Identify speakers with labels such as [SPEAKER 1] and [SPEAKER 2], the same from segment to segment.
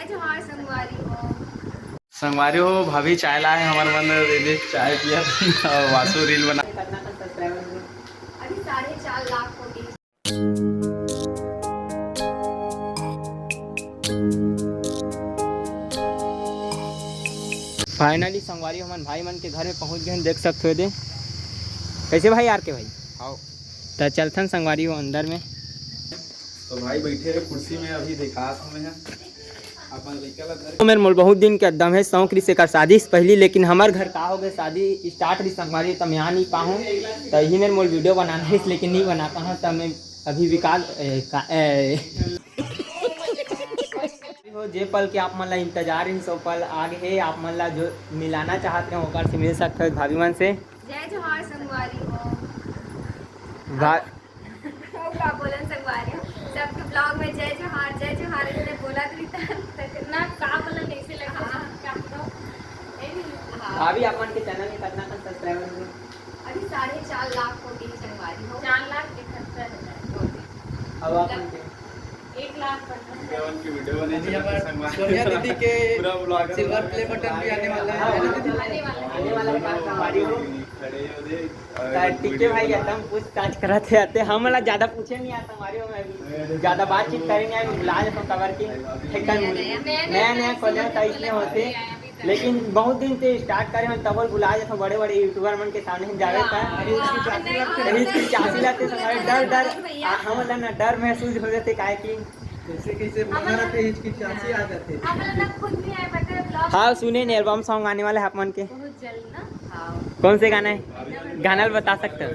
[SPEAKER 1] जोहार संगवारी हो।
[SPEAKER 2] संगवारी हो भाभी चाय लाए हमारे मन रील चाय पिया और वासु रील बना
[SPEAKER 1] अभी 4.5 लाख हो गई।
[SPEAKER 3] फाइनली संगवारी हमन भाई मन के घर में पहुंच गए, देख सकते हो दे कैसे भाई यार के भाई
[SPEAKER 2] आओ।
[SPEAKER 3] तो चलथन संगवारी हो अंदर में।
[SPEAKER 2] तो भाई बैठे रहे कुर्सी में, अभी देखा हमें है अपन लड़का ला
[SPEAKER 3] तो मेरे मोल बहुत दिन के एकदम है शौक रही से कर शादी से पहली, लेकिन हमार घर का हो गए शादी स्टार्ट रही संगवारी तो मैं आ नहीं पाऊँ, तो यही मेरे मोल वीडियो बनाना है लेकिन नहीं बना पाऊँ। तो मैं अभी विकाल हो जे पल के आप मन ला इंतजार ही सो पल आगे है, आप मन ला जो मिलाना चाहते हैं ओकर से मिल सकते हो भाभी मन से।
[SPEAKER 1] जय जोहार संगवारी हो। का बोलन संगवारी हो सबके ब्लॉग में जय जोहार इसने बोला तो ना का बोलन ऐसे लगा क्या बताओ।
[SPEAKER 3] भाभी आप मन के चैनल में कितना का सब्सक्राइबर है?
[SPEAKER 1] अभी 4.5 लाख हो गई संगवारी हो। 4,71,000
[SPEAKER 3] अब अपन के
[SPEAKER 1] 1,15,000
[SPEAKER 2] की वीडियो बने
[SPEAKER 4] सोनिया दीदी के
[SPEAKER 2] पूरा ब्लॉग
[SPEAKER 4] सिल्वर प्ले बटन भी आने वाला है
[SPEAKER 3] आने वाला है संगवारी हो।
[SPEAKER 2] खड़े हो दे
[SPEAKER 3] टिके भाई एकदम पूछताछ करते आते हम ला ज्यादा पूछे नहीं आता हमारे में अभी ज्यादा बातचीत करेंगे अभी बुला लेता हूँ कवर की नया नया खोले था इसलिए होते, लेकिन बहुत दिन से स्टार्ट करे हम तब बुला जाता हूँ बड़े बड़े यूट्यूबर मन के सामने हम जावे था चासी लाते डर डर हम ना डर महसूस हो जाते काहे की
[SPEAKER 4] कैसे मना रहते हिचकिचासी आ जाते।
[SPEAKER 3] हाँ सुने ने एल्बम सॉन्ग आने वाला है आप मन के
[SPEAKER 1] बहुत जल्द ना। हाँ
[SPEAKER 3] कौन से गाना है गाना बता सकते हो?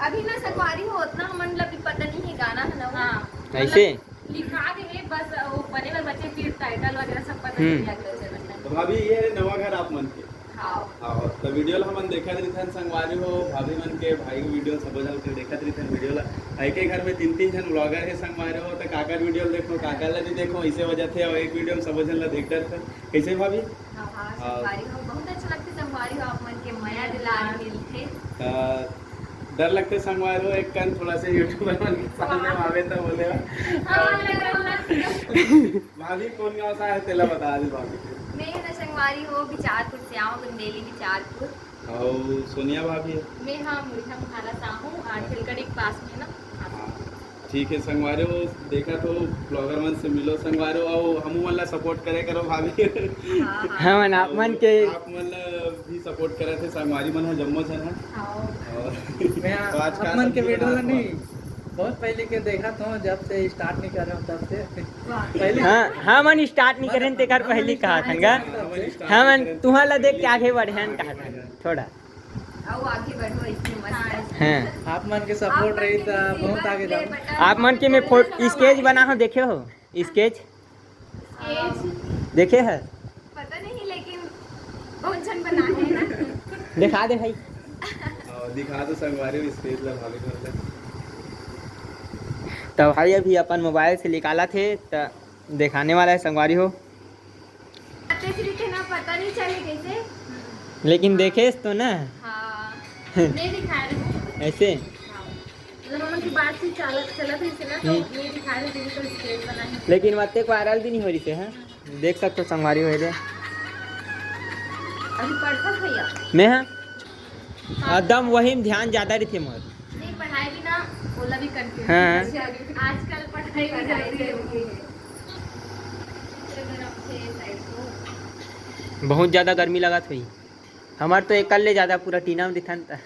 [SPEAKER 1] अभी ना संगवारी हो उतना हमन ला भी पता नहीं है गाना है ना। हाँ
[SPEAKER 3] ऐसे
[SPEAKER 1] लिखा दे बस वो बने में बच्चे फिर टाइटल वगैरह सब पता नहीं लगता।
[SPEAKER 2] तो भाभी ये है नवा घर आप मन के।
[SPEAKER 1] हाँ
[SPEAKER 2] हाँ तो वीडियो ला हमन देखा रही थन संगवारी हो भाभी मन के भाई वीडियो सब जल के देखा रही थन वीडियो ला एक एक घर में 3-3 जन ब्लॉगर है संगवारी हो तो काकर वीडियो देखो काकर ला भी देखो इसे वजह थे और एक वीडियो में सब जन ला देखते थे कैसे भाभी।
[SPEAKER 1] हाँ संगवारी हो बहुत अच्छा लगता है संगवारी हो आप मन के माया दिलार मिलते
[SPEAKER 2] डर लगते संगवारी हो एक कन थोड़ा से यूट्यूबर मन के सामने आवे तो बोले भाभी कौन गाँव से है तेला बता दे भाभी।
[SPEAKER 1] मैं ना संगवारी हो बिचारपुर से आऊँ बुंदेली बिचारपुर।
[SPEAKER 2] और सोनिया भाभी है।
[SPEAKER 1] मैं हाँ मुर्खा मुखाला से आऊँ आठिलगढ़ एक पास में ना।
[SPEAKER 2] ठीक है संगवारी हो देखा तो ब्लॉगर मन से मिलो संगवारी हो और हम मन ला सपोर्ट करे करो भाभी।
[SPEAKER 3] हाँ मन आप मन के
[SPEAKER 2] आप मन ला भी सपोर्ट करे थे संगवारी मन है जम्मू से है।
[SPEAKER 4] मैं अपन के वीडियो ला नहीं बहुत पहले के देखा था जब से स्टार्ट नहीं कर रहा हूँ तब से पहले।
[SPEAKER 3] हाँ मन स्टार्ट नहीं करें ते कर पहले कहा था हाँ मन तुम्हारा देख के आगे बढ़े कहा था थोड़ा
[SPEAKER 1] आगे बढ़ो इसमें मस्त।
[SPEAKER 3] हाँ
[SPEAKER 4] आप मन के सपोर्ट रही तो बहुत आगे जाओ।
[SPEAKER 3] आप मन के मैं स्केच बना हो देखे हो स्केच देखे है
[SPEAKER 1] पता नहीं लेकिन बहुत जन बना है ना।
[SPEAKER 3] दिखा दे भाई
[SPEAKER 2] दिखा दो संगवारी हो स्टेज ला भाभी कर
[SPEAKER 3] तो भाई अभी अपन मोबाइल से निकाला थे तो दिखाने वाला है संगवारी हो
[SPEAKER 1] ना पता नहीं चले कैसे
[SPEAKER 3] लेकिन देखे तो ना।
[SPEAKER 1] हाँ नहीं दिखा रहे
[SPEAKER 3] ऐसे
[SPEAKER 1] मतलब की बात से चला थी ना तो नहीं दिखा रहे थे तो स्केच बना है
[SPEAKER 3] लेकिन मत्ते को वायरल भी नहीं हो रही थे हैं देख सकते हो संगवारी हो
[SPEAKER 1] अभी पढ़ता भैया
[SPEAKER 3] मैं हाँ एकदम वही में ध्यान ज्यादा रही थे मोर
[SPEAKER 1] नहीं पढ़ाई भी ना बोला भी करती
[SPEAKER 3] हाँ।
[SPEAKER 1] आजकल पढ़ाई भी जरूरी है।
[SPEAKER 3] बहुत ज्यादा गर्मी लगा थी हमार तो एक कल ले ज्यादा पूरा टीना में दिखा था।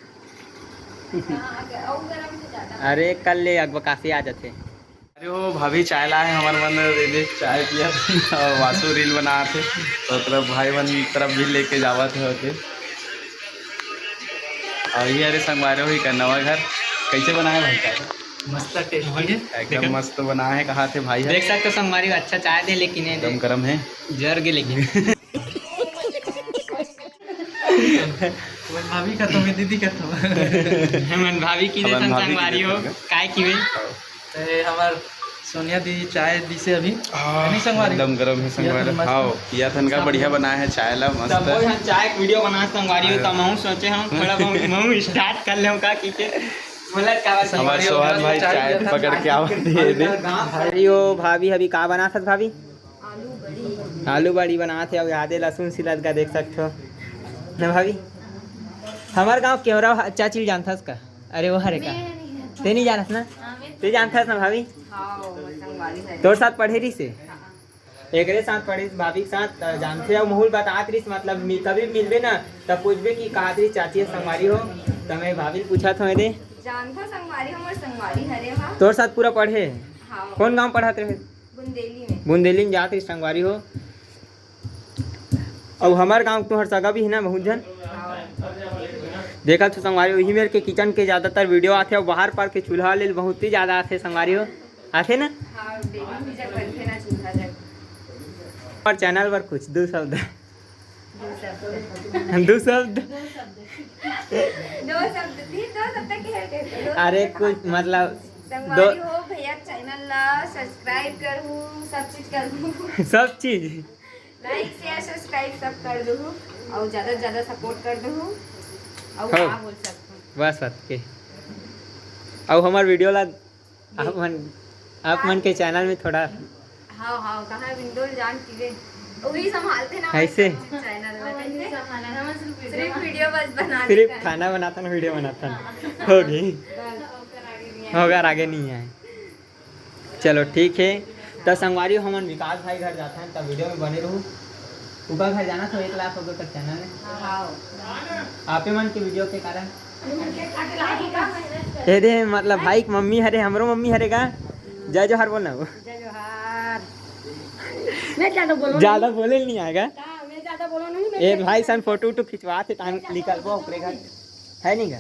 [SPEAKER 3] अरे कल ले अगबकासी आ जाते।
[SPEAKER 2] अरे वो भाभी चाय लाए हमारे मन रील चाय पिया और वासु रील बना थे तो तरफ भाई मन तरफ भी लेके जावा थे होते और ये अरे संगवारी हो ही का नवा घर कैसे बनाए भाई चाय
[SPEAKER 4] मस्त टेस्ट है
[SPEAKER 2] एकदम मस्त बना है कहा थे भाई
[SPEAKER 3] देख सकते हो संगवारी अच्छा चाय दे लेकिन
[SPEAKER 2] एकदम गर्म है
[SPEAKER 3] जर गे लेकिन
[SPEAKER 4] भाभी खत्म है दीदी खत्म
[SPEAKER 3] मन भाभी की जैसन संगवारी हो काय की वे
[SPEAKER 4] हमार सोनिया दीदी चाय दी से अभी नहीं संगवारी
[SPEAKER 2] एकदम गर्म है संगवारी। हाँ किया था इनका बढ़िया बनाया है चाय ला मस्त
[SPEAKER 3] तब हम चाय वीडियो बना संगवारी हो तो मैं सोचे हम थोड़ा मैं स्टार्ट कर ले का की
[SPEAKER 2] हमारे सोहन भाई चाय पकड़ के आओ दे दे।
[SPEAKER 3] अरे ओ भाभी अभी का बना था भाभी?
[SPEAKER 1] आलू बड़ी।
[SPEAKER 3] आलू बड़ी बना थे और यादे लहसुन सिलत का देख सकते हो ना भाभी। हमारे गांव केवरा अच्छा चीज जानता उसका। अरे वो हरे का ते नहीं जानत ना, ते जानता ना भाभी? तोर साथ पढ़े रही से एक साथ पढ़े भाभी के साथ जानते हो महूल बात रही मतलब कभी मिलबे ना तब पूछबे कि कहा रही चाची है संगवारी हो तो मैं भाभी पूछा था मेरे
[SPEAKER 1] जानता संगवारी हमर संगवारी हरे हा।
[SPEAKER 3] तोर साथ पूरा पढ़े।
[SPEAKER 1] हाँ।
[SPEAKER 3] कौन गांव पढ़ाते रहे?
[SPEAKER 1] बुंदेली में।
[SPEAKER 3] बुंदेली में जाते संगवारी हो। और हमारे गांव तुम्हार सगा भी है ना बहुत जन देखा तो संगवारी वही मेरे के किचन के ज़्यादातर वीडियो आते और बाहर पर के चूल्हा ले बहुत ही ज़्यादा आते संगवारी हो आते ना।
[SPEAKER 1] हाँ, डेली पूजा करते ना चूल्हा जग।
[SPEAKER 3] और चैनल पर कुछ दो शब्द
[SPEAKER 1] दो शब्द थी, दो शब्द के कहते।
[SPEAKER 3] अरे कुछ मतलब
[SPEAKER 1] संगवारी हो भैया चैनल ला सब्सक्राइब करूँ, सब चीज करूँ।
[SPEAKER 3] सब चीज
[SPEAKER 1] लाइक शेयर सब्सक्राइब सब कर दूँ और ज़्यादा से ज़्यादा सपोर्ट कर दूँ और
[SPEAKER 3] हाँ।
[SPEAKER 1] क्या बोल सकते हैं।
[SPEAKER 3] बस बात के अब हमारे वीडियो ला आप मन के चैनल में थोड़ा
[SPEAKER 1] हाँ हाँ कहाँ विंडो जान कीजिए वही संभालते ना
[SPEAKER 3] ऐसे?
[SPEAKER 1] चैनल में कैसे सिर्फ वीडियो बस बना
[SPEAKER 3] सिर्फ खाना बनाता ना वीडियो बनाता ना होगी होगा आगे नहीं है। चलो ठीक है तो संगवारी हमन विकास भाई घर जाता है तब वीडियो में बने रहूँ। ऊपर घर जाना तो 1 लाख हो गया तक चैनल है आपे मन के वीडियो के कारण दे मतलब भाई की मम्मी हरे हमरो मम्मी हरे का जय जोहार बोलना वो ज्यादा बोले नहीं आएगा। ए भाई सन फोटो खिंचवा थे टाइम निकल वो ऊपर घर है नहीं का।